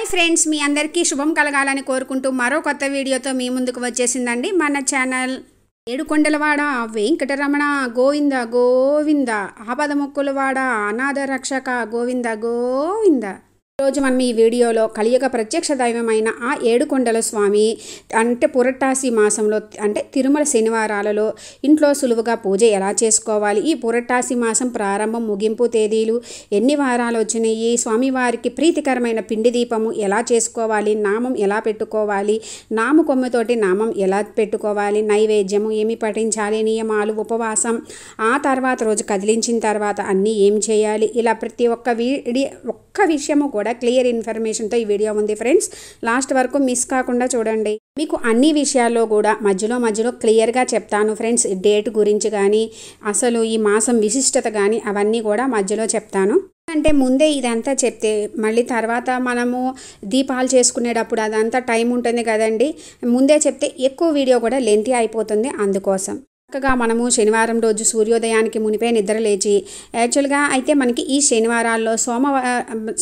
Hi friends, మీ అందరికీ శుభం కలగాలని కోరుకుంటూ మరో కొత్త వీడియోతో మీ ముందుకు వచ్చేసిందండి మన ఛానల్. ఏడుకొండలవాడ వెంకటరమణ గోవింద గోవింద, ఆపదముక్కులవాడ అనాథ రక్షక గోవింద గోవింద. ఈరోజు మనం ఈ వీడియోలో కలియుగ ప్రత్యక్ష దైవమైన ఆ ఏడుకొండల స్వామి అంటే పురట్టాసి మాసంలో అంటే తిరుమల శనివారాలలో ఇంట్లో సులువుగా పూజ ఎలా చేసుకోవాలి, ఈ పురట్టాసి మాసం ప్రారంభం ముగింపు తేదీలు, ఎన్ని వారాలు వచ్చినాయి, స్వామివారికి ప్రీతికరమైన పిండి దీపము ఎలా చేసుకోవాలి, నామం ఎలా పెట్టుకోవాలి, నాము కొమ్ముతోటి నామం ఎలా పెట్టుకోవాలి, నైవేద్యము ఏమి పఠించాలి, నియమాలు, ఉపవాసం, ఆ తర్వాత రోజు కదిలించిన తర్వాత అన్నీ ఏం చేయాలి, ఇలా ప్రతి ఒక్క విషయము కూడా క్లియర్ ఇన్ఫర్మేషన్తో ఈ వీడియో ఉంది ఫ్రెండ్స్. లాస్ట్ వరకు మిస్ కాకుండా చూడండి. మీకు అన్ని విషయాల్లో కూడా మధ్యలో క్లియర్గా చెప్తాను ఫ్రెండ్స్. డేట్ గురించి కానీ అసలు ఈ మాసం విశిష్టత కానీ అవన్నీ కూడా మధ్యలో చెప్తాను. అంటే ముందే ఇదంతా చెప్తే మళ్ళీ తర్వాత మనము దీపాలు చేసుకునేటప్పుడు అదంతా టైం ఉంటుంది కదండి. ముందే చెప్తే ఎక్కువ వీడియో కూడా లెంతీ అయిపోతుంది. అందుకోసం చక్కగా మనము శనివారం రోజు సూర్యోదయానికి మునిపే నిద్ర లేచి, యాక్చువల్గా అయితే మనకి ఈ శనివారాల్లో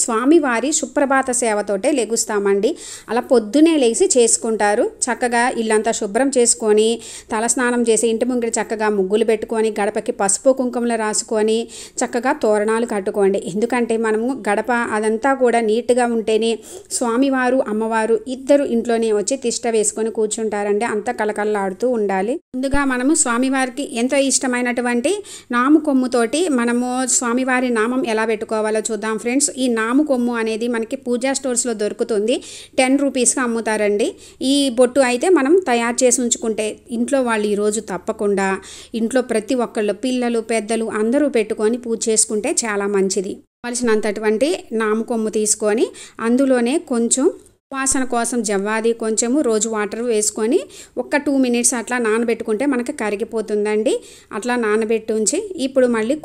స్వామివారి సుప్రభాత సేవతోటే లెగుస్తామండి. అలా పొద్దునే లేచి చేసుకుంటారు. చక్కగా ఇల్లంతా శుభ్రం చేసుకొని తలస్నానం చేసి ఇంటి ముంగిట చక్కగా ముగ్గులు పెట్టుకొని గడపకి పసుపు కుంకుమలు రాసుకొని చక్కగా తోరణాలు కట్టుకోండి. ఎందుకంటే మనము గడప అదంతా కూడా నీట్గా ఉంటేనే స్వామివారు అమ్మవారు ఇద్దరు ఇంట్లోనే వచ్చి తిష్ట వేసుకొని కూర్చుంటారండి. అంత కలకల్లాడుతూ ఉండాలి. ముందుగా మనము స్వామివారికి ఎంతో ఇష్టమైనటువంటి నాము కొమ్ముతోటి మనము స్వామివారి నామం ఎలా పెట్టుకోవాలో చూద్దాం ఫ్రెండ్స్. ఈ నాము కొమ్ము అనేది మనకి పూజా స్టోర్స్లో దొరుకుతుంది. 10 రూపీస్కి అమ్ముతారండి. ఈ బొట్టు అయితే మనం తయారు చేసి ఉంచుకుంటే ఇంట్లో వాళ్ళు ఈరోజు తప్పకుండా ఇంట్లో ప్రతి ఒక్కళ్ళు పిల్లలు పెద్దలు అందరూ పెట్టుకొని పూజ చేసుకుంటే చాలా మంచిది. కావలసినంతటువంటి నాము కొమ్ము తీసుకొని అందులోనే కొంచెం వాసన కోసం జవ్వాది కొంచెము రోజు వాటర్ వేసుకొని ఒక్క 2 మినిట్స్ అట్లా నానబెట్టుకుంటే మనకి కరిగిపోతుందండి. అట్లా నానబెట్టి ఉంచి ఇప్పుడు మళ్ళీ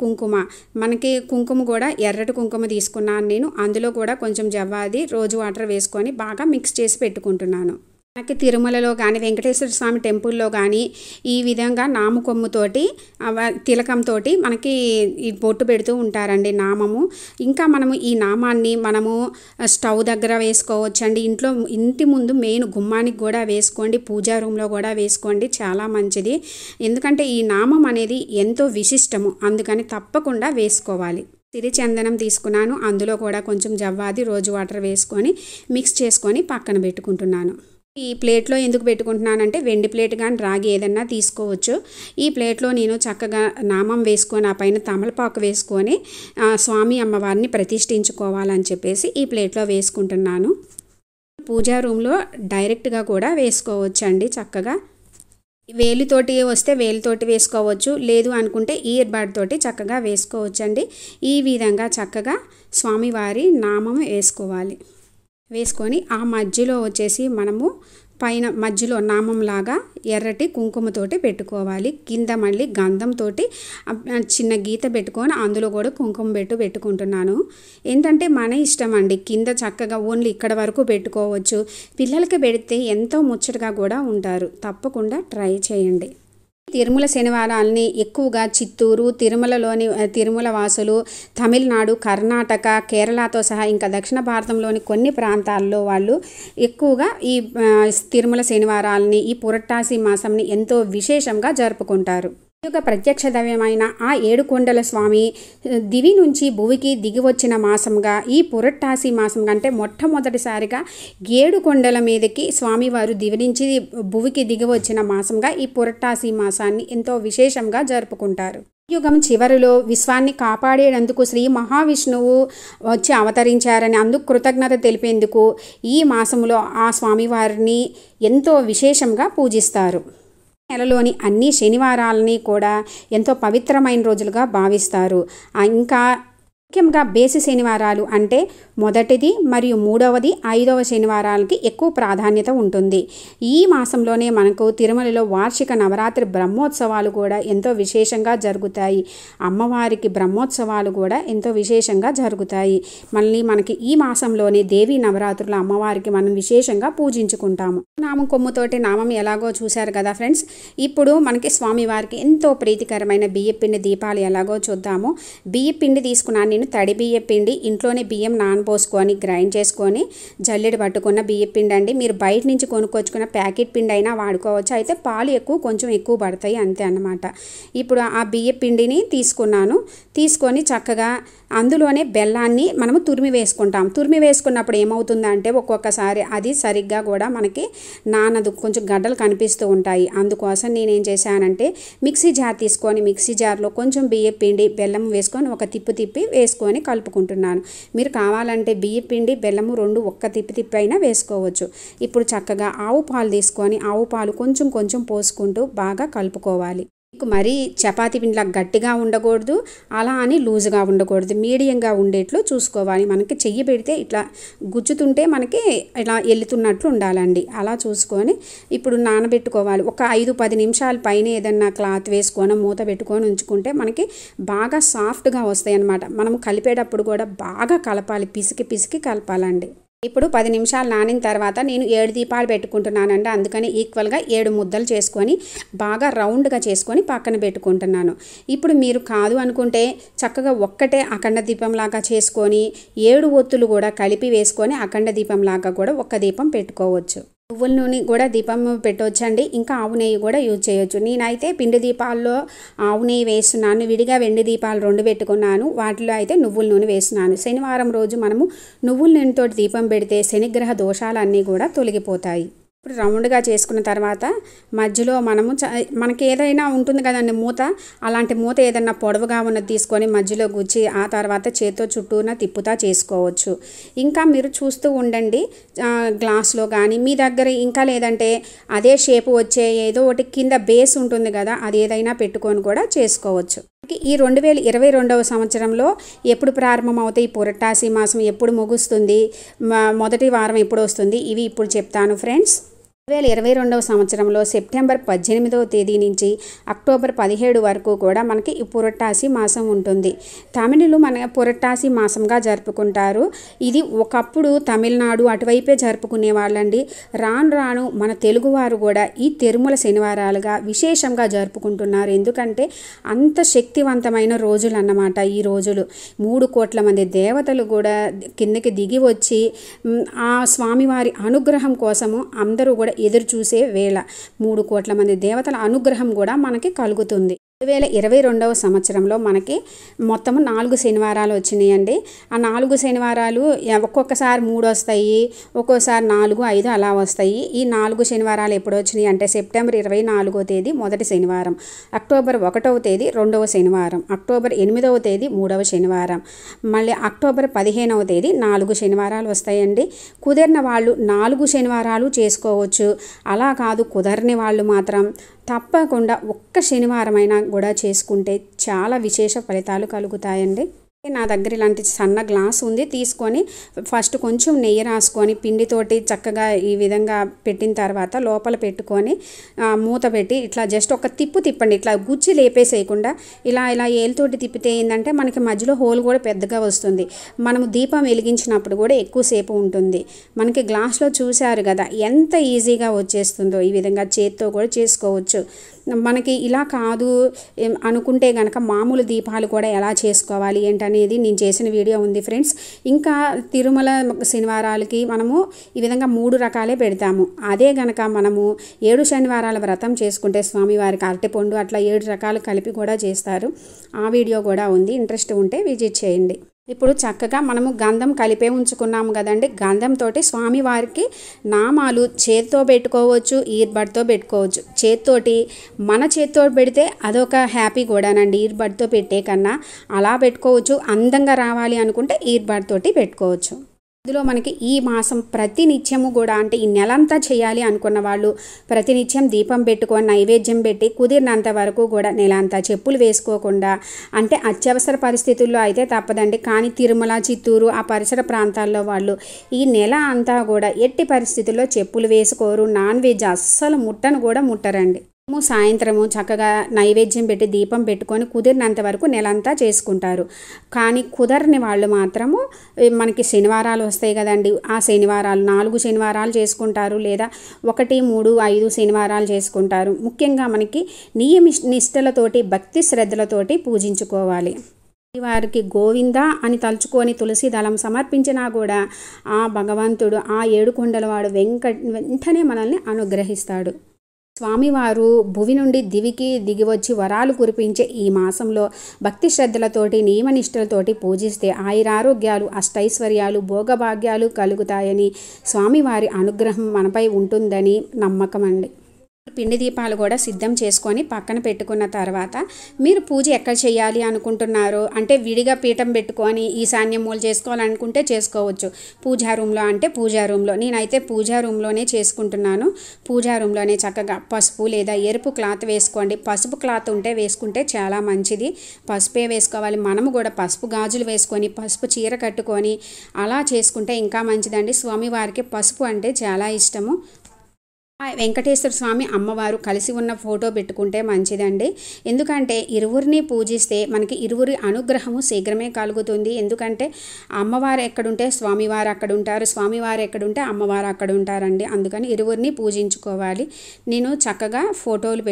మనకి కుంకుమ కూడా ఎర్రటి కుంకుమ తీసుకున్నాను నేను. అందులో కూడా కొంచెం జవ్వాది రోజు వాటర్ వేసుకొని బాగా మిక్స్ చేసి పెట్టుకుంటున్నాను. మనకి తిరుమలలో కానీ వెంకటేశ్వర స్వామి టెంపుల్లో కానీ ఈ విధంగా నాము కొమ్ముతోటి తిలకంతో మనకి ఈ బొట్టు పెడుతూ ఉంటారండి నామము. ఇంకా మనము ఈ నామాన్ని మనము స్టవ్ దగ్గర వేసుకోవచ్చండి. ఇంటి ముందు మెయిన్ గుమ్మానికి కూడా వేసుకోండి, పూజా రూమ్లో కూడా వేసుకోండి, చాలా మంచిది. ఎందుకంటే ఈ నామం అనేది ఎంతో విశిష్టము, అందుకని తప్పకుండా వేసుకోవాలి. సిరిచందనం తీసుకున్నాను, అందులో కూడా కొంచెం జవ్వాది రోజు వాటర్ వేసుకొని మిక్స్ చేసుకొని పక్కన పెట్టుకుంటున్నాను. ఈ ప్లేట్లో ఎందుకు పెట్టుకుంటున్నానంటే వెండి ప్లేట్ కానీ రాగి ఏదన్నా తీసుకోవచ్చు. ఈ ప్లేట్లో నేను చక్కగా నామం వేసుకొని ఆ పైన తమలపాకు వేసుకొని స్వామి అమ్మవారిని ప్రతిష్ఠించుకోవాలని చెప్పేసి ఈ ప్లేట్లో వేసుకుంటున్నాను. పూజా రూమ్లో డైరెక్ట్గా కూడా వేసుకోవచ్చండి. చక్కగా వేలితోటి వస్తే వేలితోటి వేసుకోవచ్చు, లేదు అనుకుంటే ఇయర్ బడ్ తోటి చక్కగా వేసుకోవచ్చండి. ఈ విధంగా చక్కగా స్వామివారి నామం వేసుకొని ఆ మధ్యలో వచ్చేసి మనము పైన మధ్యలో నామంలాగా ఎర్రటి కుంకుమతోటి పెట్టుకోవాలి. కింద మళ్ళీ గంధంతో చిన్న గీత పెట్టుకొని అందులో కూడా కుంకుమ పెట్టుకుంటున్నాను. ఏంటంటే మన ఇష్టం అండి. కింద చక్కగా ఓన్లీ ఇక్కడ వరకు పెట్టుకోవచ్చు. పిల్లలకి పెడితే ఎంతో ముచ్చటగా కూడా ఉంటారు. తప్పకుండా ట్రై చేయండి. తిరుమల శనివారాలని ఎక్కువగా చిత్తూరు తిరుమల వాసులు తమిళనాడు, కర్ణాటక, కేరళతో సహా ఇంకా దక్షిణ భారతంలోని కొన్ని ప్రాంతాల్లో వాళ్ళు ఎక్కువగా ఈ తిరుమల శనివారాలని ఈ పురట్టాసి మాసంని ఎంతో విశేషంగా జరుపుకుంటారు. కలియుగ ప్రత్యక్ష దైవమైన ఆ ఏడుకొండల స్వామి దివి నుంచి భువికి దిగి వచ్చిన మాసంగా ఈ పురట్టాసి మాసం కంటే మొట్టమొదటిసారిగా 7 కొండల మీదకి స్వామివారు దివి నుంచి భువికి దిగి వచ్చిన మాసంగా ఈ పురట్టాసి మాసాన్ని ఎంతో విశేషంగా జరుపుకుంటారు. యుగం చివరిలో విశ్వాన్ని కాపాడేందుకు శ్రీ మహావిష్ణువు వచ్చి అవతరించారని అందుకు కృతజ్ఞత తెలిపేందుకు ఈ మాసంలో ఆ స్వామివారిని ఎంతో విశేషంగా పూజిస్తారు. నెలలోని అన్ని శనివారాలని కూడా ఎంతో పవిత్రమైన రోజులుగా భావిస్తారు. ఇంకా ముఖ్యంగా బేసి శనివారాలు అంటే మొదటిది మరియు 3వది 5వ శనివారాలకి ఎక్కువ ప్రాధాన్యత ఉంటుంది. ఈ మాసంలోనే మనకు తిరుమలలో వార్షిక నవరాత్రి బ్రహ్మోత్సవాలు కూడా ఎంతో విశేషంగా జరుగుతాయి. అమ్మవారికి బ్రహ్మోత్సవాలు కూడా ఎంతో విశేషంగా జరుగుతాయి. మళ్ళీ మనకి ఈ మాసంలోనే దేవీ నవరాత్రుల అమ్మవారికి మనం విశేషంగా పూజించుకుంటాము. నామం కొమ్ముతోటి నామం ఎలాగో చూశారు కదా ఫ్రెండ్స్. ఇప్పుడు మనకి స్వామివారికి ఎంతో ప్రీతికరమైన బియ్యపిండి దీపాలు ఎలాగో చూద్దాము. బియ్యపిండి తీసుకున్నాను నేను తడి బియ్యం పిండి ఇంట్లోనే బియ్యం నానబోసుకొని గ్రైండ్ చేసుకొని జల్లెడ పట్టుకున్న బియ్యం పిండి అండి. మీరు బయట నుంచి కొనుక్కొచ్చుకున్న ప్యాకెట్ పిండి అయినా వాడుకోవచ్చు. అయితే పాలు కొంచెం ఎక్కువ పడతాయి అంతే అన్నమాట. ఇప్పుడు ఆ బియ్యం పిండిని తీసుకొని చక్కగా అందులోనే బెల్లాన్ని మనము తురిమి వేసుకుంటాం. తురిమి వేసుకున్నప్పుడు ఏమవుతుందంటే ఒక్కొక్కసారి అది సరిగ్గా కూడా మనకి నానదు, కొంచెం గడ్డలు కనిపిస్తూ ఉంటాయి. అందుకోసం నేనేం చేశానంటే మిక్సీ జార్ తీసుకొని మిక్సీ జార్లో కొంచెం బియ్యం పిండి బెల్లం వేసుకొని ఒక తిప్పి వేసుకొని కలుపుకుంటున్నాను. మీరు కావాలంటే బియ్యం పిండి బెల్లము రెండు ఒక్క తిప్పి అయినా వేసుకోవచ్చు. ఇప్పుడు చక్కగా ఆవు పాలు తీసుకొని ఆవు పాలు కొంచెం పోసుకుంటూ బాగా కలుపుకోవాలి. మరీ చపాతీ పిండిలా గట్టిగా ఉండకూడదు, అలా అని లూజుగా ఉండకూడదు, మీడియంగా ఉండేట్లు చూసుకోవాలి. మనకి చెయ్యి పెడితే ఇట్లా గుచ్చుతుంటే మనకి ఇలా ఎల్లుతున్నట్లు ఉండాలండి. అలా చూసుకొని ఇప్పుడు నానబెట్టుకోవాలి. ఒక 5-10 నిమిషాల పైన ఏదన్నా క్లాత్ వేసుకొని మూత పెట్టుకొని ఉంచుకుంటే మనకి బాగా సాఫ్ట్గా వస్తాయి అన్నమాట. మనం కలిపేటప్పుడు కూడా బాగా కలపాలి, పిసికి కలపాలండి. ఇప్పుడు 10 నిమిషాలు నానిన తర్వాత నేను 7 దీపాలు పెట్టుకుంటున్నానండి. అందుకని ఈక్వల్గా 7 ముద్దలు చేసుకొని బాగా రౌండ్గా చేసుకొని పక్కన పెట్టుకుంటున్నాను. ఇప్పుడు మీరు కాదు అనుకుంటే చక్కగా ఒక్కటే అఖండ దీపంలాగా చేసుకొని 7 ఒత్తులు కూడా కలిపి వేసుకొని అఖండ దీపంలాగా కూడా ఒక్క దీపం పెట్టుకోవచ్చు. నువ్వుల నూనె కూడా దీపం పెట్టవచ్చండి. ఇంకా ఆవు నెయ్యి కూడా యూజ్ చేయొచ్చు. నేనైతే పిండి దీపాల్లో ఆవు నెయ్యి వేస్తున్నాను, విడిగా వెండి దీపాలు 2 పెట్టుకున్నాను. వాటిలో అయితే నువ్వుల నూనె వేస్తున్నాను. శనివారం రోజు మనము నువ్వుల నూనెతో దీపం పెడితే శనిగ్రహ దోషాలన్నీ కూడా తొలగిపోతాయి. ఇప్పుడు రౌండ్గా చేసుకున్న తర్వాత మధ్యలో మనకి ఏదైనా ఉంటుంది కదండి మూత, అలాంటి మూత ఏదైనా పొడవుగా ఉన్నది తీసుకొని మధ్యలో గుచ్చి ఆ తర్వాత చేత్తో చుట్టూన తిప్పుతా చేసుకోవచ్చు. ఇంకా మీరు చూస్తూ ఉండండి. గ్లాస్లో కానీ మీ దగ్గర ఇంకా లేదంటే అదే షేపు వచ్చే ఏదో ఒకటి కింద బేస్ ఉంటుంది కదా, అది ఏదైనా పెట్టుకొని కూడా చేసుకోవచ్చు. ఈ 2022వ సంవత్సరంలో ఎప్పుడు ప్రారంభమవుతాయి, పురటాసి మాసం ఎప్పుడు ముగుస్తుంది, మొదటి వారం ఎప్పుడు వస్తుంది, ఇవి ఇప్పుడు చెప్తాను ఫ్రెండ్స్. 2022వ సంవత్సరంలో సెప్టెంబర్ 18వ తేదీ నుంచి అక్టోబర్ 17 వరకు కూడా మనకి ఈ పురటాసి మాసం ఉంటుంది. తమిళులు మన పురటాసి మాసంగా జరుపుకుంటారు. ఇది ఒకప్పుడు తమిళనాడు అటువైపే జరుపుకునే వాళ్ళండి. రాను మన తెలుగువారు కూడా ఈ తిరుమల శనివారాలుగా విశేషంగా జరుపుకుంటున్నారు. ఎందుకంటే అంత శక్తివంతమైన రోజులు అన్నమాట ఈ రోజులు. 3 కోట్ల మంది దేవతలు కూడా కిందకి దిగి వచ్చి ఆ స్వామివారి అనుగ్రహం కోసము అందరూ కూడా ఎదురు చూసే వేళ. 3 కోట్ల మంది దేవతల అనుగ్రహం కూడా మనకి కలుగుతుంది. 2022వ సంవత్సరంలో మనకి మొత్తం 4 శనివారాలు వచ్చినాయండి. ఆ 4 శనివారాలు ఒక్కొక్కసారి 3 వస్తాయి, ఒక్కోసారి 4, 5 అలా వస్తాయి. ఈ 4 శనివారాలు ఎప్పుడు వచ్చినాయి అంటే సెప్టెంబర్ 24వ తేదీ మొదటి శనివారం, అక్టోబర్ 1వ తేదీ 2వ శనివారం, అక్టోబర్ 8వ తేదీ 3వ శనివారం, మళ్ళీ అక్టోబర్ 15వ తేదీ 4 శనివారాలు వస్తాయండి. కుదిరిన వాళ్ళు 4 శనివారాలు చేసుకోవచ్చు. అలా కాదు కుదరని వాళ్ళు మాత్రం తప్పకుండా ఒక్క శనివారమైనా కూడా చేసుకుంటే చాలా విశేష ఫలితాలు కలుగుతాయండి. నా దగ్గర ఇలాంటి సన్న గ్లాస్ ఉంది, తీసుకొని ఫస్ట్ కొంచెం నెయ్యి రాసుకొని పిండితోటి చక్కగా ఈ విధంగా పెట్టిన తర్వాత లోపల పెట్టుకొని మూత పెట్టి ఇట్లా జస్ట్ ఒక తిప్పండి. ఇట్లా గుచ్చి లేపేసేయకుండా ఇలా ఏలుతోటి తిప్పితే ఏంటంటే మనకి మధ్యలో హోల్ కూడా పెద్దగా వస్తుంది. మనము దీపం వెలిగించినప్పుడు కూడా ఎక్కువసేపు ఉంటుంది. మనకి గ్లాస్లో చూశారు కదా ఎంత ఈజీగా వచ్చేస్తుందో. ఈ విధంగా చేత్తో కూడా చేసుకోవచ్చు. మనకి ఇలా కాదు అనుకుంటే కనుక మామూలు దీపాలు కూడా ఎలా చేసుకోవాలి ఏంటనేది నేను చేసిన వీడియో ఉంది ఫ్రెండ్స్. ఇంకా తిరుమల శనివారాలకి మనము ఈ విధంగా 3 రకాలే పెడతాము. అదే గనక మనము 7 శనివారాల వ్రతం చేసుకుంటే స్వామివారికి అరటిపండు అట్లా 7 రకాలు కలిపి కూడా చేస్తారు. ఆ వీడియో కూడా ఉంది, ఇంట్రెస్ట్ ఉంటే విజిట్ చేయండి. ఇప్పుడు చక్కగా మనము గంధం కలిపే ఉంచుకున్నాము కదండి. గంధంతో స్వామివారికి నామాలు చేత్తో పెట్టుకోవచ్చు, ఇయర్బడ్తో పెట్టుకోవచ్చు. మన చేత్తో పెడితే అదొక హ్యాపీ కూడానండి. ఇయర్బడ్తో పెట్టే కన్నా అలా పెట్టుకోవచ్చు. అందంగా రావాలి అనుకుంటే ఇయర్బడ్ తోటి పెట్టుకోవచ్చు. ఇందులో మనకి ఈ మాసం ప్రతినిత్యము కూడా అంటే ఈ నెలంతా చేయాలి అనుకున్న వాళ్ళు ప్రతినిత్యం దీపం పెట్టుకొని నైవేద్యం పెట్టి కుదిరినంత వరకు కూడా నెలంతా చెప్పులు వేసుకోకుండా, అంటే అత్యవసర పరిస్థితుల్లో అయితే తప్పదండి. కానీ తిరుమల, చిత్తూరు ఆ పరిసర ప్రాంతాల్లో వాళ్ళు ఈ నెల అంతా కూడా ఎట్టి పరిస్థితుల్లో చెప్పులు వేసుకోరు. నాన్ వెజ్ అస్సలు ముట్టరండి. సాయంత్రము చక్కగా నైవేద్యం పెట్టి దీపం పెట్టుకొని కుదిరినంత వరకు నెలంతా చేసుకుంటారు. కానీ కుదరని వాళ్ళు మాత్రము మనకి శనివారాలు వస్తాయి కదండి, ఆ శనివారాలు 4 శనివారాలు చేసుకుంటారు, లేదా 1, 3, 5 శనివారాలు చేసుకుంటారు. ముఖ్యంగా మనకి నియమ నిష్టలతోటి భక్తి శ్రద్ధలతోటి పూజించుకోవాలి. వారికి గోవింద అని తలుచుకొని తులసి దళం సమర్పించినా కూడా ఆ భగవంతుడు ఆ ఏడుకొండలవాడు వెంటనే మనల్ని అనుగ్రహిస్తాడు. స్వామివారు భువి నుండి దివికి దిగివచ్చి వరాలు కురిపించే ఈ మాసంలో భక్తి శ్రద్ధలతోటి నియమనిష్టలతోటి పూజిస్తే ఆయురారోగ్యాలు అష్టైశ్వర్యాలు భోగభాగ్యాలు కలుగుతాయని స్వామివారి అనుగ్రహం మనపై ఉంటుందని నమ్మకం అండి. పిండి దీపాలు కూడా సిద్ధం చేసుకొని పక్కన పెట్టుకున్న తర్వాత మీరు పూజ ఎక్కడ చేయాలి అనుకుంటున్నారో అంటే విడిగా పీఠం పెట్టుకొని ఈశాన్య మూల చేసుకోవాలనుకుంటే చేసుకోవచ్చు. పూజా రూమ్లో అంటే పూజా రూమ్లో, నేనైతే పూజా రూమ్లోనే చేసుకుంటున్నాను. పూజా రూమ్లోనే చక్కగా పసుపు లేదా ఎరుపు క్లాత్ వేసుకోండి. పసుపు క్లాత్ ఉంటే వేసుకుంటే చాలా మంచిది. పసుపే వేసుకోవాలి. మనము కూడా పసుపు గాజులు వేసుకొని పసుపు చీర కట్టుకొని అలా చేసుకుంటే ఇంకా మంచిదండి. స్వామివారికి పసుపు అంటే చాలా ఇష్టము. వెంకటేశ్వర స్వామి అమ్మవారు కలిసి ఉన్న ఫోటో పెట్టుకుంటే మంచిదండి. ఎందుకంటే ఇరువురిని పూజిస్తే మనకి ఇరువురి అనుగ్రహము శీఘ్రమే కలుగుతుంది. ఎందుకంటే అమ్మవారు ఎక్కడుంటే స్వామివారు అక్కడ ఉంటారు, స్వామివారు ఎక్కడుంటే అమ్మవారు అక్కడ ఉంటారండి. అందుకని ఇరువురిని పూజించుకోవాలి. నేను చక్కగా ఫోటోలు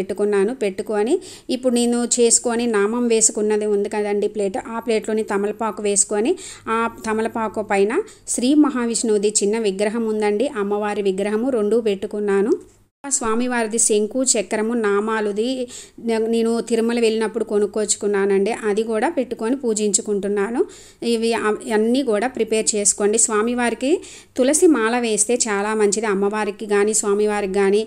పెట్టుకొని ఇప్పుడు నేను చేసుకొని నామం వేసుకున్నది ఉంది కదండి ప్లేట్, ఆ ప్లేట్లోని తమలపాకు వేసుకొని ఆ తమలపాకు పైన శ్రీ మహావిష్ణువుది చిన్న విగ్రహం ఉందండి, అమ్మవారి విగ్రహము 2 పెట్టుకున్నాను. స్వామివారిది శంకు చక్రము నామాలుది నేను తిరుమల వెళ్ళినప్పుడు కొనుక్కొచ్చుకున్నానండి, అది కూడా పెట్టుకొని పూజించుకుంటున్నాను. ఇవి అన్నీ కూడా ప్రిపేర్ చేసుకోండి. స్వామివారికి తులసి మాల వేస్తే చాలా మంచిది. అమ్మవారికి కానీ స్వామివారికి కానీ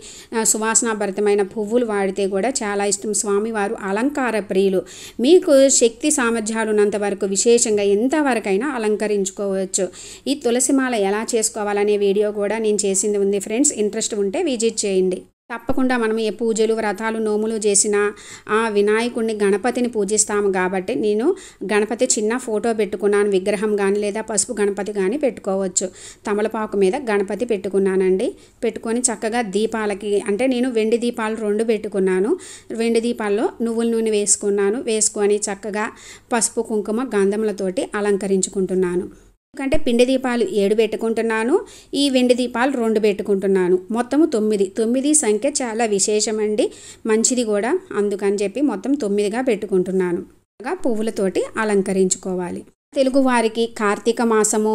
సువాసనాభరితమైన పువ్వులు వాడితే కూడా చాలా ఇష్టం. స్వామివారు అలంకార ప్రియులు. మీకు శక్తి సామర్థ్యాలు ఉన్నంత వరకు విశేషంగా ఎంతవరకైనా అలంకరించుకోవచ్చు. ఈ తులసి మాల ఎలా చేసుకోవాలనే వీడియో కూడా నేను చేసింది ఉంది ఫ్రెండ్స్, ఇంట్రెస్ట్ ఉంటే విజిట్ చేయండి. తప్పకుండా మనం ఏ పూజలు వ్రతాలు నోములు చేసినా ఆ వినాయకుడిని గణపతిని పూజిస్తాము కాబట్టి నేను గణపతి చిన్న ఫోటో పెట్టుకున్నాను. విగ్రహం కానీ లేదా పసుపు గణపతి కానీ పెట్టుకోవచ్చు. తమలపాకు మీద గణపతి పెట్టుకున్నానండి. పెట్టుకొని చక్కగా దీపాలకి అంటే నేను వెండి దీపాలు 2 పెట్టుకున్నాను. వెండి దీపాల్లో నువ్వుల నూనె వేసుకొని చక్కగా పసుపు కుంకుమ గంధములతోటి అలంకరించుకుంటున్నాను. ఎందుకంటే పిండి దీపాలు 7 పెట్టుకుంటున్నాను, ఈ వెండి దీపాలు 2 పెట్టుకుంటున్నాను. మొత్తము 9 సంఖ్య చాలా విశేషమండి, మంచిది కూడా. అందుకని చెప్పి మొత్తం 9గా పెట్టుకుంటున్నాను. పువ్వులతోటి అలంకరించుకోవాలి. తెలుగు వారికి కార్తీక మాసము,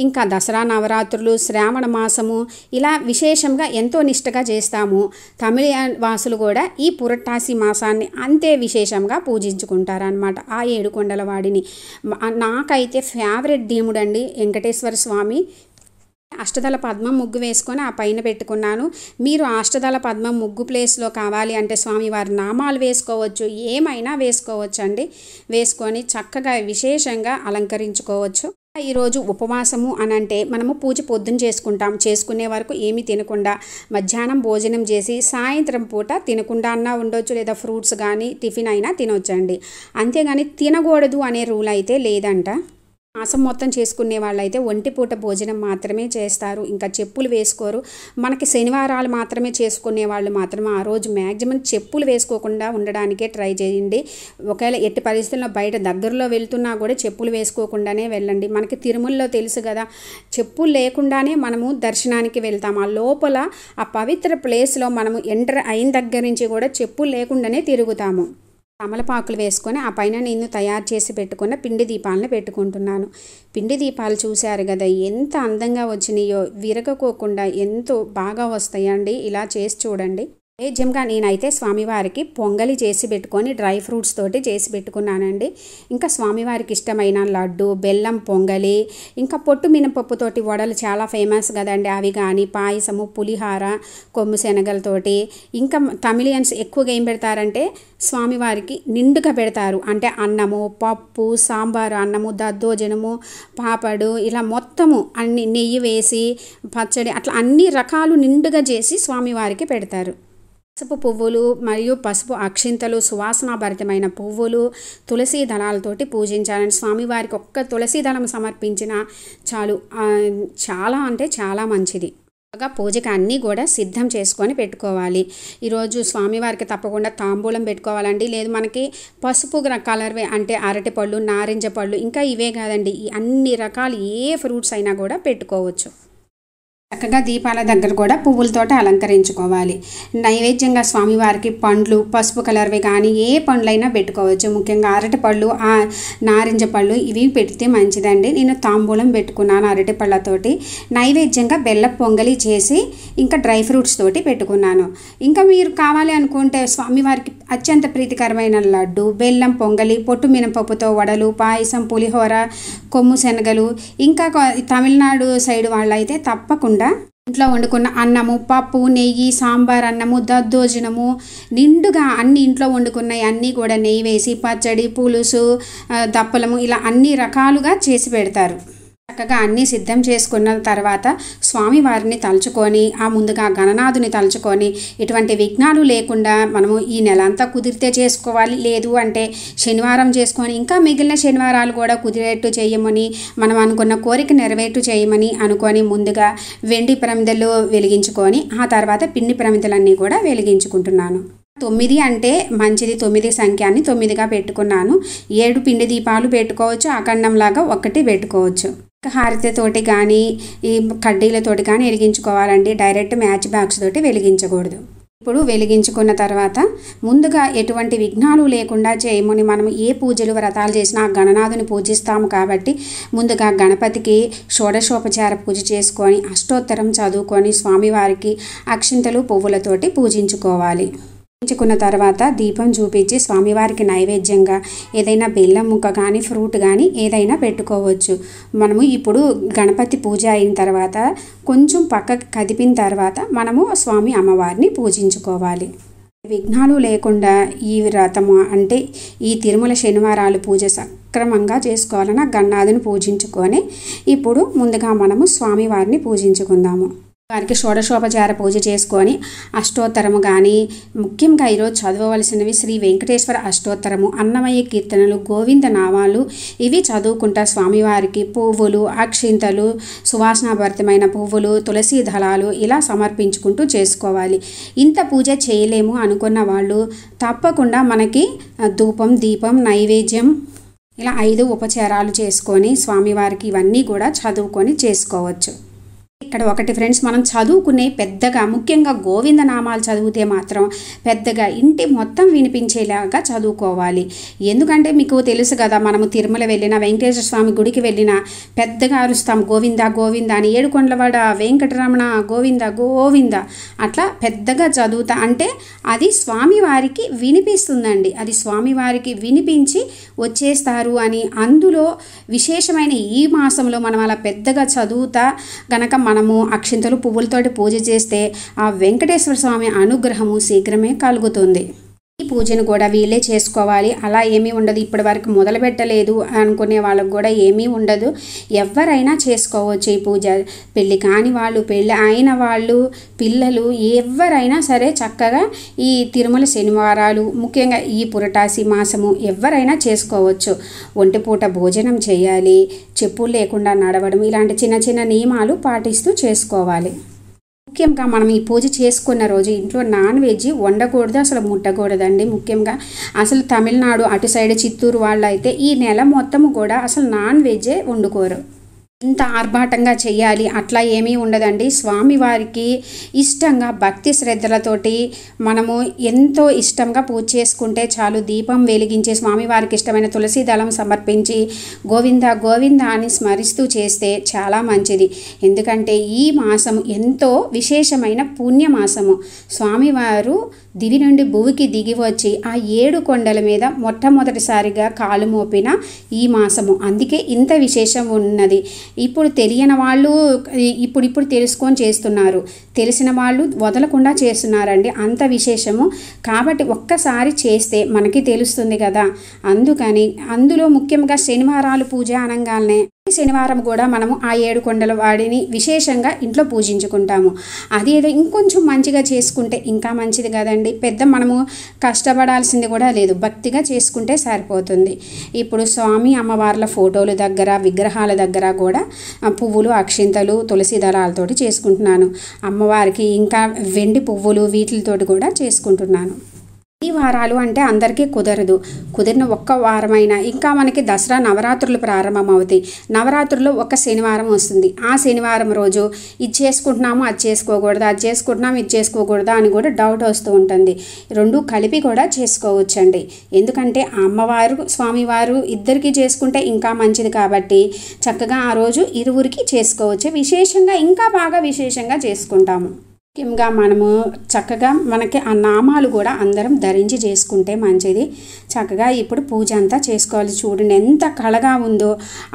ఇంకా దసరా నవరాత్రులు, శ్రావణ మాసము ఇలా విశేషంగా ఎంతో నిష్టగా చేస్తాము. తమిళ వాసులు కూడా ఈ పురటాసి మాసాన్ని అంతే విశేషంగా పూజించుకుంటారనమాట. ఆ ఏడుకొండల వాడిని నాకైతే ఫేవరెట్ దేవుడండి వెంకటేశ్వర స్వామి. అష్టదళ పద్మం ముగ్గు వేసుకొని ఆ పైన పెట్టుకున్నాను. మీరు అష్టదళ పద్మం ముగ్గు ప్లేస్లో కావాలి అంటే స్వామివారి నామాలు వేసుకోవచ్చు, ఏమైనా వేసుకోవచ్చు అండి. వేసుకొని చక్కగా విశేషంగా అలంకరించుకోవచ్చు. ఈరోజు ఉపవాసము అని అంటే మనము పూజ పొద్దున చేసుకుంటాం. చేసుకునే వరకు ఏమీ తినకుండా మధ్యాహ్నం భోజనం చేసి సాయంత్రం పూట తినకుండా అన్నా ఉండొచ్చు, లేదా ఫ్రూట్స్ కానీ టిఫిన్ అయినా తినొచ్చండి. అంతేగాని తినకూడదు అనే రూల్ అయితే లేదంట. మాసం మొత్తం చేసుకునే వాళ్ళైతే ఒంటిపూట భోజనం మాత్రమే చేస్తారు, ఇంకా చెప్పులు వేసుకోరు. మనకి శనివారాలు మాత్రమే చేసుకునే వాళ్ళు మాత్రం ఆ రోజు మ్యాక్సిమం చెప్పులు వేసుకోకుండా ఉండడానికే ట్రై చేయండి. ఒకవేళ ఎట్టి పరిస్థితుల్లో బయట దగ్గరలో వెళ్తున్నా కూడా చెప్పులు వేసుకోకుండానే వెళ్ళండి. మనకి తిరుమలలో తెలుసు కదా, చెప్పులు లేకుండానే మనము దర్శనానికి వెళ్తాం. ఆ లోపల ఆ పవిత్ర ప్లేస్లో మనము ఎంటర్ అయిన దగ్గర నుంచి కూడా చెప్పులు లేకుండానే తిరుగుతాము. తమలపాకులు వేసుకొని ఆ పైన నేను తయారు చేసి పెట్టుకున్న పిండి దీపాలను పెట్టుకుంటున్నాను. పిండి దీపాలు చూశారు కదా ఎంత అందంగా వచ్చినాయో, విరగకోకుండా ఎంతో బాగా వస్తాయండి. ఇలా చేసి చూడండి. నైవేద్యంగా నేనైతే స్వామివారికి పొంగలి చేసి పెట్టుకొని డ్రై ఫ్రూట్స్ తోటి చేసి పెట్టుకున్నానండి. ఇంకా స్వామివారికి ఇష్టమైన లడ్డు, బెల్లం పొంగలి, ఇంకా పొట్టు మినపప్పుతోటి వడలు చాలా ఫేమస్ కదండి, అవి కానీ పాయసము, పులిహార, కొమ్ము శనగలతోటి. ఇంకా తమిళియన్స్ ఎక్కువగా ఏం పెడతారంటే స్వామివారికి నిండుగా పెడతారు. అంటే అన్నము, పప్పు, సాంబారు అన్నము, దద్దోజనము, పాపడు ఇలా మొత్తము అన్ని నెయ్యి వేసి పచ్చడి అట్లా అన్ని రకాలు నిండుగా చేసి స్వామివారికి పెడతారు. పసుపు పువ్వులు మరియు పసుపు అక్షింతలు, సువాసనాభరితమైన పువ్వులు, తులసి దళాలతోటి పూజించాలని. స్వామివారికి ఒక్క తులసి దళం సమర్పించిన చాలు, చాలా అంటే చాలా మంచిది. పూజకి అన్నీ కూడా సిద్ధం చేసుకొని పెట్టుకోవాలి. ఈరోజు స్వామివారికి తప్పకుండా తాంబూలం పెట్టుకోవాలండి. లేదు మనకి పసుపు కలర్వే అంటే అరటిపళ్ళు, నారింజ పళ్ళు, ఇంకా ఇవే కాదండి, ఈ అన్ని రకాలు ఏ ఫ్రూట్స్ అయినా కూడా పెట్టుకోవచ్చు. చక్కగా దీపాల దగ్గర కూడా పువ్వులతోటి అలంకరించుకోవాలి. నైవేద్యంగా స్వామివారికి పండ్లు పసుపు కలర్వి కానీ ఏ పండ్లైనా పెట్టుకోవచ్చు. ముఖ్యంగా అరటి పళ్ళు, నారింజ పళ్ళు ఇవి పెడితే మంచిదండి. నేను తాంబూలం పెట్టుకున్నాను అరటి పళ్ళతోటి. నైవేద్యంగా బెల్లం పొంగలి చేసి ఇంకా డ్రై ఫ్రూట్స్ తోటి పెట్టుకున్నాను. ఇంకా మీరు కావాలి అనుకుంటే స్వామివారికి అత్యంత ప్రీతికరమైన లడ్డు, బెల్లం పొంగలి, పొట్టు మినపప్పుతో వడలు, పాయసం, పులిహోర, కొమ్ము శనగలు, ఇంకా తమిళనాడు సైడ్ వాళ్ళైతే తప్పకుండా ఇంట్లో వండుకున్న అన్నము, పప్పు, నెయ్యి, సాంబార్ అన్నము, దద్దోజనము నిండుగా అన్ని ఇంట్లో వండుకున్నాయి అన్నీ కూడా నెయ్యి వేసి పచ్చడి, పులుసు, దప్పలము ఇలా అన్ని రకాలుగా చేసి పెడతారు. చక్కగా అన్నీ సిద్ధం చేసుకున్న తర్వాత స్వామివారిని తలుచుకొని ముందుగా గణనాథుని తలుచుకొని ఎటువంటి విఘ్నాలు లేకుండా మనము ఈ నెల అంతా కుదిరితే చేసుకోవాలి. లేదు అంటే శనివారం చేసుకొని ఇంకా మిగిలిన శనివారాలు కూడా కుదిరేట్టు చేయమని మనం అనుకున్న కోరిక నెరవేర్టు చేయమని అనుకొని ముందుగా వెండి ప్రమిదలు వెలిగించుకొని ఆ తర్వాత పిండి ప్రమిదలన్నీ కూడా వెలిగించుకుంటున్నాను. 9 అంటే మంచిది. 9 సంఖ్యాన్ని 9గా పెట్టుకున్నాను. 7 పిండి దీపాలు పెట్టుకోవచ్చు. అఖండంలాగా 1 పెట్టుకోవచ్చు. హారతితోటి కానీ ఈ కడ్డీలతోటి కానీ వెలిగించుకోవాలండి. డైరెక్ట్ మ్యాచ్ బాక్స్ తోటి వెలిగించకూడదు. ఇప్పుడు వెలిగించుకున్న తర్వాత ముందుగా ఎటువంటి విఘ్నాలు లేకుండా చేయమని మనం ఏ పూజలు వ్రతాలు చేసినా గణనాథుని పూజిస్తాము కాబట్టి ముందుగా గణపతికి షోడశోపచార పూజ చేసుకొని అష్టోత్తరం చదువుకొని స్వామివారికి అక్షింతలు పువ్వులతోటి పూజించుకోవాలి. పూజించుకున్న తర్వాత దీపం చూపించి స్వామివారికి నైవేద్యంగా ఏదైనా బెల్లం ముక్క కానీ ఫ్రూట్ కానీ ఏదైనా పెట్టుకోవచ్చు. మనము ఇప్పుడు గణపతి పూజ అయిన తర్వాత కొంచెం పక్కకి కదిపిన తర్వాత మనము స్వామి అమ్మవారిని పూజించుకోవాలి. విఘ్నాలు లేకుండా ఈ వ్రతము అంటే ఈ తిరుమల శనివారాలు పూజ సక్రమంగా చేసుకోవాలన్న గణనాథుని పూజించుకొని ఇప్పుడు ముందుగా మనము స్వామివారిని పూజించుకుందాము. వారికి షోడశోపచార పూజ చేసుకొని అష్టోత్తరము కానీ ముఖ్యంగా ఈరోజు చదవవలసినవి శ్రీ వెంకటేశ్వర అష్టోత్తరము, అన్నమయ్య కీర్తనలు, గోవింద నామాలు ఇవి చదువుకుంటా స్వామివారికి పువ్వులు, అక్షింతలు, సువాసనాభరితమైన పువ్వులు, తులసి దళాలు ఇలా సమర్పించుకుంటూ చేసుకోవాలి. ఇంత పూజ చేయలేము అనుకున్న వాళ్ళు తప్పకుండా మనకి ధూపం, దీపం, నైవేద్యం ఇలా 5 ఉపచారాలు చేసుకొని స్వామివారికి ఇవన్నీ కూడా చదువుకొని చేసుకోవచ్చు. ఇక్కడ ఒకటి ఫ్రెండ్స్, మనం చదువుకునే పెద్దగా ముఖ్యంగా గోవింద నామాలు చదివితే మాత్రం పెద్దగా ఇంటి మొత్తం వినిపించేలాగా చదువుకోవాలి. ఎందుకంటే మీకు తెలుసు కదా, మనము తిరుమల వెళ్ళిన వెంకటేశ్వర స్వామి గుడికి వెళ్ళిన పెద్దగా అరుస్తాం గోవింద గోవింద అని, ఏడుకొండలవాడ వెంకటరమణ గోవింద గోవింద అట్లా పెద్దగా చదువుతా అంటే అది స్వామివారికి వినిపిస్తుందండి. అది స్వామివారికి వినిపించి వచ్చేస్తారు అని. అందులో విశేషమైన ఈ మాసంలో మనం అలా పెద్దగా చదువుతా గనక మనము అక్షింతలు పువ్వులతోటి పూజ చేస్తే ఆ వెంకటేశ్వర స్వామి అనుగ్రహము శీఘ్రమే కలుగుతుంది. ఈ పూజను కూడా వీళ్ళే చేసుకోవాలి, అలా ఏమీ ఉండదు. ఇప్పటి వరకు మొదలు పెట్టలేదు అనుకునే వాళ్ళకు కూడా ఏమీ ఉండదు, ఎవరైనా చేసుకోవచ్చు ఈ పూజ. పెళ్ళి కాని వాళ్ళు, పెళ్ళి అయిన వాళ్ళు, పిల్లలు ఎవరైనా సరే చక్కగా ఈ తిరుమల శనివారాలు ముఖ్యంగా ఈ పురటాసి మాసము ఎవరైనా చేసుకోవచ్చు. ఒంటిపూట భోజనం చేయాలి, చెప్పులు లేకుండా నడవడం ఇలాంటి చిన్న చిన్న నియమాలు పాటిస్తూ చేసుకోవాలి. ముఖ్యంగా మనం ఈ పూజ చేసుకున్న రోజు ఇంట్లో నాన్ వెజ్ వండకూడదు, అసలు ముట్టకూడదండి. ముఖ్యంగా అసలు తమిళనాడు అటు సైడ్ చిత్తూరు వాళ్ళు అయితే ఈ నెల మొత్తము కూడా అసలు నాన్ వెజ్జే వండుకోరు. ఇంత ఆర్భాటంగా చెయ్యాలి అట్లా ఏమీ ఉండదండి. స్వామివారికి ఇష్టంగా భక్తి శ్రద్ధలతోటి మనము ఎంతో ఇష్టంగా పూజ చేసుకుంటే చాలు. దీపం వెలిగించి స్వామివారికి ఇష్టమైన తులసి దళం సమర్పించి గోవింద గోవింద అని స్మరిస్తూ చేస్తే చాలా మంచిది. ఎందుకంటే ఈ మాసం ఎంతో విశేషమైన పుణ్యమాసము. స్వామివారు దివి నుండి భూమికి దిగి వచ్చి ఆ 7 కొండల మీద మొట్టమొదటిసారిగా కాలు మోపిన ఈ మాసము. అందుకే ఇంత విశేషం ఉన్నది. ఇప్పుడు తెలియని వాళ్ళు ఇప్పుడు తెలుసుకొని చేస్తున్నారు, తెలిసిన వాళ్ళు వదలకుండా చేస్తున్నారండి. అంత విశేషము కాబట్టి ఒక్కసారి చేస్తే మనకి తెలుస్తుంది కదా. అందుకని అందులో ముఖ్యంగా శనివారాలు పూజ అనగానే శనివారం కూడా మనము ఆ 7 కొండల వాడిని విశేషంగా ఇంట్లో పూజించుకుంటాము. అది ఏదో ఇంకొంచెం మంచిగా చేసుకుంటే ఇంకా మంచిది కదండి. పెద్ద మనము కష్టపడాల్సింది కూడా లేదు, భక్తిగా చేసుకుంటే సరిపోతుంది. ఇప్పుడు స్వామి అమ్మవార్ల ఫోటోల దగ్గర విగ్రహాల దగ్గర కూడా పువ్వులు, అక్షింతలు, తులసి దళాలతోటి చేసుకుంటున్నాను. అమ్మవారికి ఇంకా వెండి పువ్వులు వీటితోటి కూడా చేసుకుంటున్నాను. ఈ వారాలు అంటే అందరికీ కుదరదు. కుదిరిన ఒక్క వారమైనా ఇంకా మనకి దసరా నవరాత్రులు ప్రారంభమవుతాయి. నవరాత్రుల్లో ఒక శనివారం వస్తుంది. ఆ శనివారం రోజు ఇది చేసుకుంటున్నాము, అది చేసుకోకూడదు, అది చేసుకుంటున్నాము, ఇది చేసుకోకూడదా అని కూడా డౌట్ వస్తూ ఉంటుంది. రెండు కలిపి కూడా చేసుకోవచ్చండి. ఎందుకంటే అమ్మవారు స్వామివారు ఇద్దరికి చేసుకుంటే ఇంకా మంచిది కాబట్టి చక్కగా ఆ రోజు ఇరువురికి చేసుకోవచ్చు. విశేషంగా ఇంకా బాగా విశేషంగా చేసుకుంటాము. ముఖ్యంగా మనము చక్కగా మనకి ఆ నామాలు కూడా అందరం ధరించి చేసుకుంటే మంచిది. చక్కగా ఇప్పుడు పూజ అంతా చేసుకోవాలి. చూడండి ఎంత కళగా ఉందో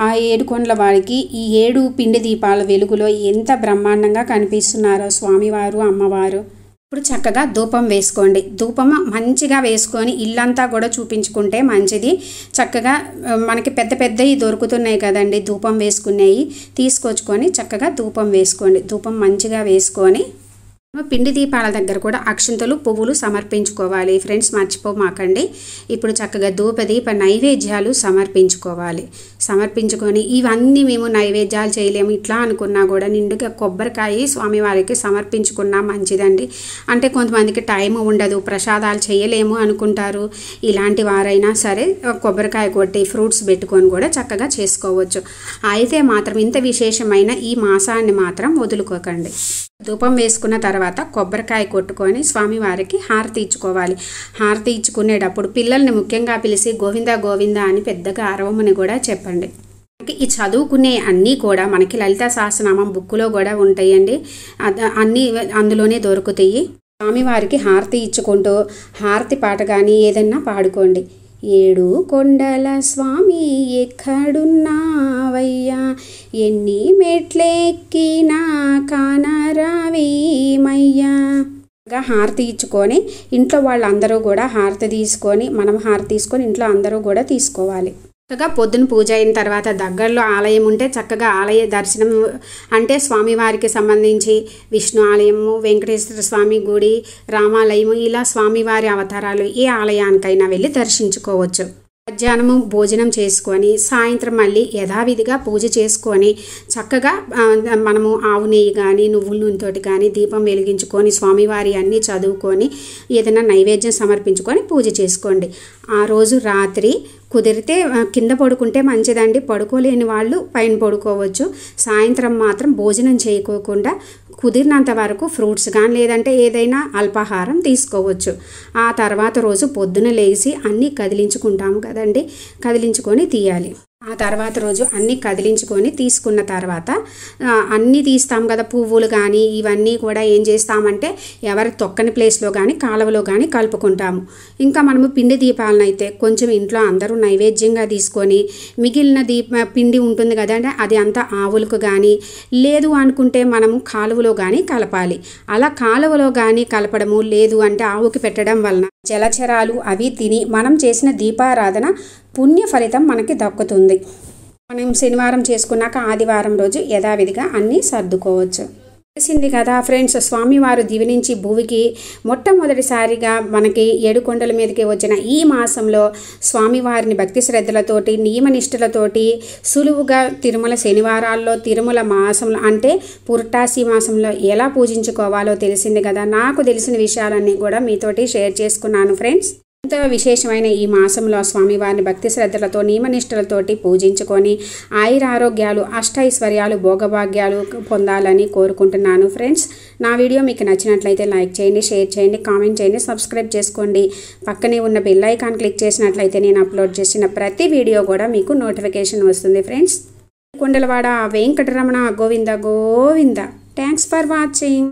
ఆ 7 కొండల వారికి ఈ 7 పిండి దీపాల వెలుగులో ఎంత బ్రహ్మాండంగా కనిపిస్తున్నారో స్వామివారు అమ్మవారు. ఇప్పుడు చక్కగా ధూపం వేసుకోండి. ధూపం మంచిగా వేసుకొని ఇల్లంతా కూడా చూపించుకుంటే మంచిది. చక్కగా మనకి పెద్ద పెద్దవి దొరుకుతున్నాయి కదండి, ధూపం వేసుకునేవి తీసుకొచ్చుకొని చక్కగా ధూపం వేసుకోండి. ధూపం మంచిగా వేసుకొని పిండి దీపాల దగ్గర కూడా అక్షింతలు పువ్వులు సమర్పించుకోవాలి. ఫ్రెండ్స్ మర్చిపోమాకండి. ఇప్పుడు చక్కగా ధూపదీప నైవేద్యాలు సమర్పించుకోవాలి. సమర్పించుకొని ఇవన్నీ మేము నైవేద్యాలు చేయలేము ఇట్లా అనుకున్నా కూడా నిండుగా కొబ్బరికాయ స్వామివారికి సమర్పించుకున్నా మంచిదండి. అంటే కొంతమందికి టైం ఉండదు, ప్రసాదాలు చేయలేము అనుకుంటారు. ఇలాంటి వారైనా సరే కొబ్బరికాయ కొట్టి ఫ్రూట్స్ పెట్టుకొని కూడా చక్కగా చేసుకోవచ్చు. అయితే మాత్రం ఇంత విశేషమైన ఈ మాసాన్ని మాత్రం వదులుకోకండి. ధూపం వేసుకున్న తర్వాత కొబ్బరికాయ కొట్టుకొని స్వామివారికి హారతి ఇచ్చుకోవాలి. హారతి ఇచ్చుకునేటప్పుడు పిల్లల్ని ముఖ్యంగా పిలిచి గోవింద గోవింద అని పెద్దగా అరవమని కూడా చెప్పండి. ఈ చదువుకునే అన్నీ కూడా మనకి లలితా సహస్రనామం బుక్లో కూడా ఉంటాయండి. అన్నీ అందులోనే దొరుకుతాయి. స్వామివారికి హారతి ఇచ్చుకుంటూ హారతి పాట కానీ ఏదన్నా పాడుకోండి. 7 కొండల స్వామి ఎక్కడున్నావయ్యా, ఎన్ని మెట్లెక్కినా కానరావేమయ్యా. హారతి ఇచ్చుకొని ఇంట్లో వాళ్ళందరూ కూడా హారతి తీసుకొని మనం హారతి తీసుకొని ఇంట్లో అందరూ కూడా తీసుకోవాలి. చక్కగా పొద్దున పూజ అయిన తర్వాత దగ్గరలో ఆలయం ఉంటే చక్కగా ఆలయ దర్శనం అంటే స్వామివారికి సంబంధించి విష్ణు ఆలయము, వెంకటేశ్వర స్వామి గుడి, రామాలయము ఇలా స్వామివారి అవతారాలు ఏ ఆలయానికైనా వెళ్ళి దర్శించుకోవచ్చు. మధ్యాహ్నము భోజనం చేసుకొని సాయంత్రం మళ్ళీ యథావిధిగా పూజ చేసుకొని చక్కగా మనము ఆవు నెయ్యి కానీ నువ్వుల నూనెతోటి కానీ దీపం వెలిగించుకొని స్వామివారి అన్నీ చదువుకొని ఏదైనా నైవేద్యం సమర్పించుకొని పూజ చేసుకోండి. ఆ రోజు రాత్రి కుదిరితే కింద పడుకుంటే మంచిదండి. పడుకోలేని వాళ్ళు పైన పడుకోవచ్చు. సాయంత్రం మాత్రం భోజనం చేయకోకుండా కుదిరినంత వరకు ఫ్రూట్స్ కానీ లేదంటే ఏదైనా అల్పాహారం తీసుకోవచ్చు. ఆ తర్వాత రోజు పొద్దున లేచి అన్నీ కదిలించుకుంటాము కదండి, కదిలించుకొని తీయాలి. ఆ తర్వాత రోజు అన్నీ కదిలించుకొని తీసుకున్న తర్వాత అన్నీ తీస్తాం కదా, పువ్వులు కానీ ఇవన్నీ కూడా ఏం చేస్తామంటే ఎవరి తొక్కని ప్లేస్లో కానీ కాలువలో కానీ కలుపుకుంటాము. ఇంకా మనము పిండి దీపాలను అయితే కొంచెం ఇంట్లో అందరూ నైవేద్యంగా తీసుకొని మిగిలిన పిండి ఉంటుంది కదండి, అది అంతా ఆవులకు కానీ లేదు అనుకుంటే మనము కాలువలో కానీ కలపాలి. అలా కాలువలో కానీ కలపడము లేదు అంటే ఆవుకి పెట్టడం వలన జలచరాలు అవి తిని మనం చేసిన దీపారాధన పుణ్య ఫలితం మనకి దక్కుతుంది. మనం శనివారం చేసుకున్నాక ఆదివారం రోజు యథావిధిగా అన్నీ సర్దుకోవచ్చు. తెలిసింది కదా ఫ్రెండ్స్, స్వామివారు దివి నుంచి భూమికి మొట్టమొదటిసారిగా మనకి 7 కొండల మీదకి వచ్చిన ఈ మాసంలో స్వామివారిని భక్తి శ్రద్ధలతోటి నియమనిష్టలతోటి సులువుగా తిరుమల శనివారాల్లో తిరుమల మాసంలో అంటే పురటాసి మాసంలో ఎలా పూజించుకోవాలో తెలిసింది కదా. నాకు తెలిసిన విషయాలన్నీ కూడా మీతోటి షేర్ చేసుకున్నాను ఫ్రెండ్స్. ఎంతో విశేషమైన ఈ మాసంలో స్వామివారిని భక్తి శ్రద్ధలతో నియమనిష్టలతోటి పూజించుకొని ఆయురారోగ్యాలు అష్టైశ్వర్యాలు భోగభాగ్యాలు పొందాలని కోరుకుంటున్నాను ఫ్రెండ్స్. నా వీడియో మీకు నచ్చినట్లయితే లైక్ చేయండి, షేర్ చేయండి, కామెంట్ చేయండి, సబ్స్క్రైబ్ చేసుకోండి. పక్కనే ఉన్న బెల్ ఐకాన్ క్లిక్ చేసినట్లయితే నేను అప్లోడ్ చేసిన ప్రతి వీడియో కూడా మీకు నోటిఫికేషన్ వస్తుంది friends. Kondalavada Venkataramana Govinda Govinda. Thanks for watching.